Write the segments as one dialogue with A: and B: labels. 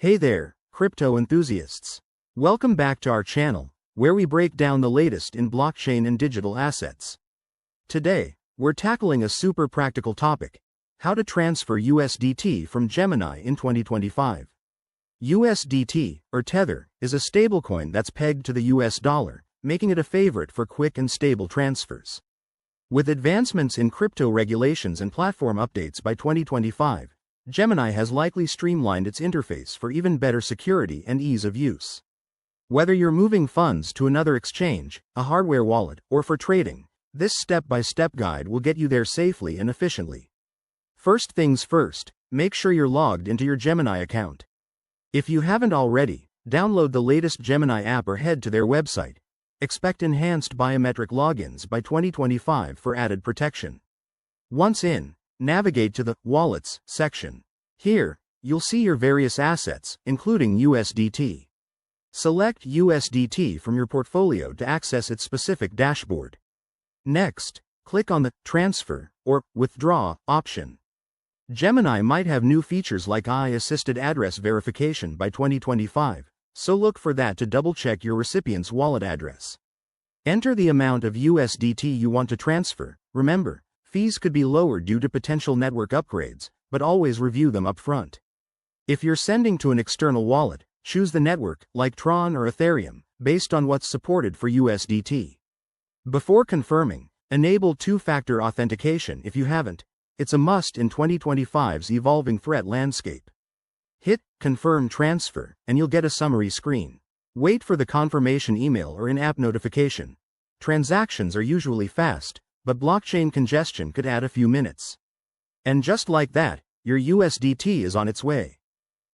A: Hey there, crypto enthusiasts. Welcome back to our channel, where we break down the latest in blockchain and digital assets. Today, we're tackling a super practical topic: how to transfer USDT from Gemini in 2025. USDT, or Tether, is a stablecoin that's pegged to the US dollar, making it a favorite for quick and stable transfers. With advancements in crypto regulations and platform updates by 2025, Gemini has likely streamlined its interface for even better security and ease of use. Whether you're moving funds to another exchange, a hardware wallet, or for trading, this step-by-step guide will get you there safely and efficiently. First things first, make sure you're logged into your Gemini account. If you haven't already, download the latest Gemini app or head to their website. Expect enhanced biometric logins by 2025 for added protection. Once in, navigate to the Wallets section. Here, you'll see your various assets, including USDT. Select USDT from your portfolio to access its specific dashboard. Next, click on the Transfer or Withdraw option. Gemini might have new features like AI-assisted address verification by 2025, so look for that to double-check your recipient's wallet address. Enter the amount of USDT you want to transfer. Remember, fees could be lower due to potential network upgrades, but always review them up front. If you're sending to an external wallet, choose the network, like Tron or Ethereum, based on what's supported for USDT. Before confirming, enable two-factor authentication if you haven't. It's a must in 2025's evolving threat landscape. Hit Confirm Transfer, and you'll get a summary screen. Wait for the confirmation email or in-app notification. Transactions are usually fast, but blockchain congestion could add a few minutes. And just like that, your USDT is on its way.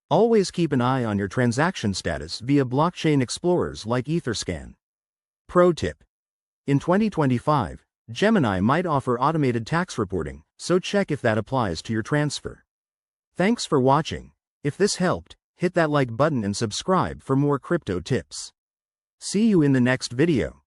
A: Always keep an eye on your transaction status via blockchain explorers like Etherscan. Pro tip: in 2025, Gemini might offer automated tax reporting, so check if that applies to your transfer. Thanks for watching. If this helped, hit that like button and subscribe for more crypto tips. See you in the next video.